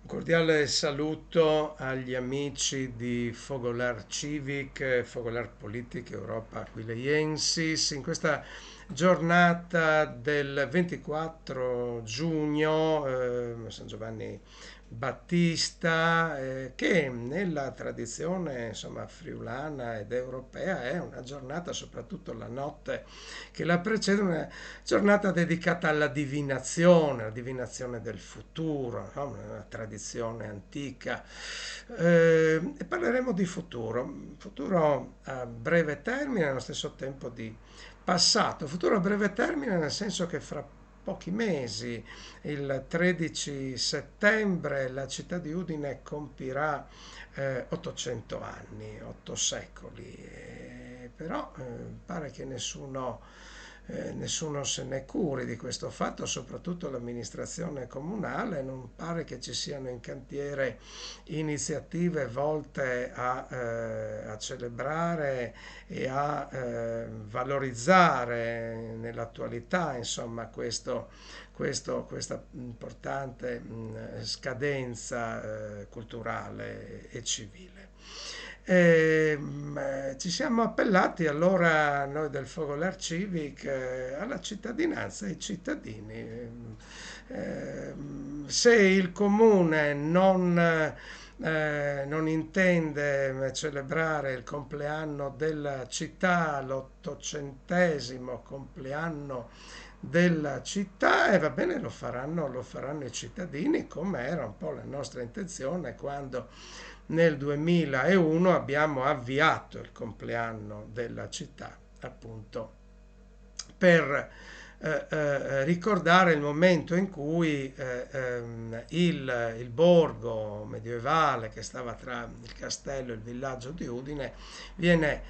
Un cordiale saluto agli amici di Fogolar Civic, Fogolar Politic Europa Aquileiensis. In questa giornata del 24 giugno, San Giovanni Battista, che nella tradizione insomma friulana ed europea è una giornata, soprattutto la notte che la precede, una giornata dedicata alla divinazione del futuro, no? Una tradizione antica. E parleremo di futuro a breve termine, allo stesso tempo di passato. Futuro a breve termine nel senso che fra pochi mesi, il 13 settembre, la città di Udine compirà 800 anni, 8 secoli. Però pare che nessuno se ne curi di questo fatto, soprattutto l'amministrazione comunale. Non pare che ci siano in cantiere iniziative volte a celebrare e a valorizzare nell'attualità, insomma, questa importante scadenza culturale e civile. Ci siamo appellati allora noi del Fogolar Civic alla cittadinanza, ai cittadini. Se il comune non intende celebrare il compleanno della città, l'800° compleanno della città, e va bene, lo faranno i cittadini, come era un po' la nostra intenzione quando nel 2001 abbiamo avviato il compleanno della città, appunto per ricordare il momento in cui il borgo medievale che stava tra il castello e il villaggio di Udine viene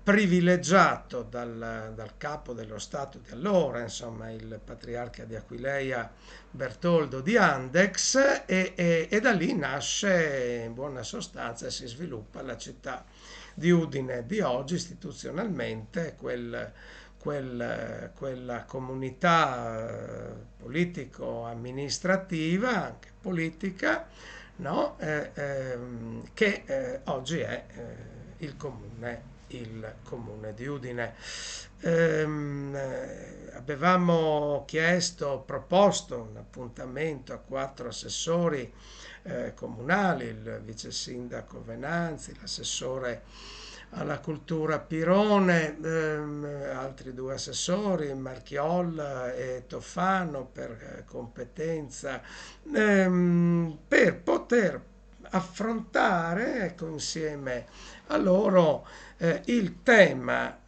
privilegiato dal capo dello Stato di allora, insomma il patriarca di Aquileia Bertoldo di Andex, e da lì nasce in buona sostanza e si sviluppa la città di Udine di oggi istituzionalmente, quella comunità politico-amministrativa, anche politica, no? Che oggi è il comune di Udine. Avevamo proposto un appuntamento a 4 assessori comunali, il vice sindaco Venanzi, l'assessore alla cultura Pirone, altri 2 assessori, Marchiolla e Toffano per competenza, per poter affrontare, ecco, insieme a loro il tema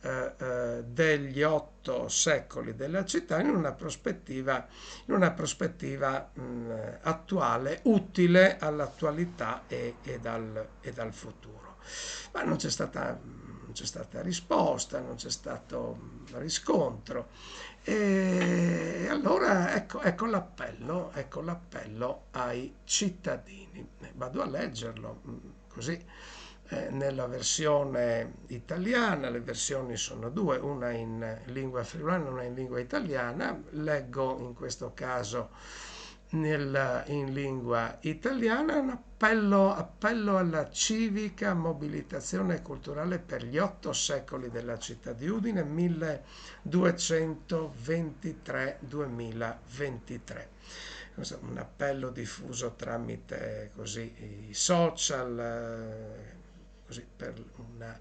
degli 8 secoli della città in una prospettiva attuale, utile all'attualità e al futuro. Ma non c'è stata risposta, non c'è stato riscontro. E allora ecco l'appello ai cittadini. Vado a leggerlo così nella versione italiana. Le versioni sono 2, una in lingua friulana e una in lingua italiana. Leggo in questo caso in lingua italiana un appello alla civica mobilitazione culturale per gli 8 secoli della città di Udine 1223-2023. Questo è un appello diffuso tramite così i social, così per una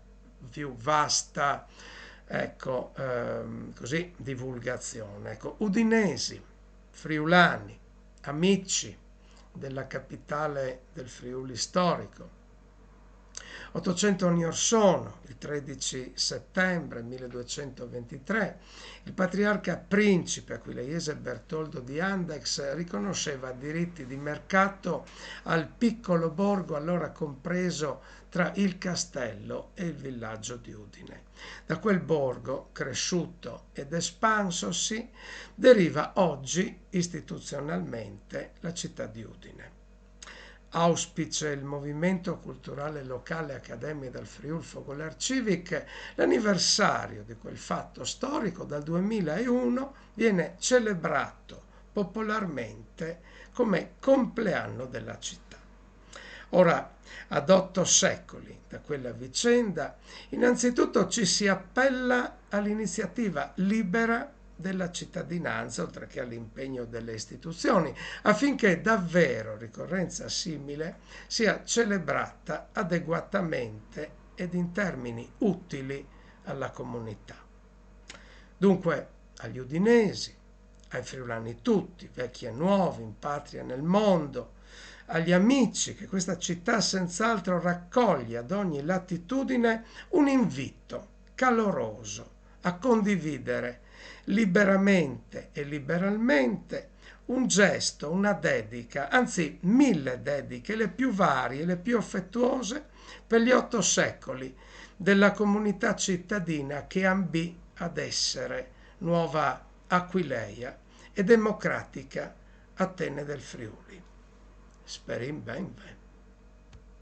più vasta, ecco, così divulgazione. Ecco, udinesi, friulani, amici della capitale del Friuli storico. 800 anni or sono, il 13 settembre 1223, il patriarca principe aquileiese Bertoldo di Andex riconosceva diritti di mercato al piccolo borgo allora compreso tra il castello e il villaggio di Udine. Da quel borgo, cresciuto ed espansosi, deriva oggi istituzionalmente la città di Udine. Auspice il movimento culturale locale Accademia del Friul Fogolar Civic, l'anniversario di quel fatto storico dal 2001 viene celebrato popolarmente come compleanno della città. Ora, ad 8 secoli da quella vicenda, innanzitutto ci si appella all'iniziativa libera della cittadinanza, oltre che all'impegno delle istituzioni, affinché davvero ricorrenza simile sia celebrata adeguatamente ed in termini utili alla comunità. Dunque, agli udinesi, ai friulani tutti, vecchi e nuovi, in patria e nel mondo, agli amici che questa città senz'altro raccoglie ad ogni latitudine, un invito caloroso a condividere liberamente e liberalmente un gesto, una dedica, anzi 1000 dediche, le più varie, le più affettuose, per gli 8 secoli della comunità cittadina che ambì ad essere nuova Aquileia e democratica Atene del Friuli. Sperim ben ben.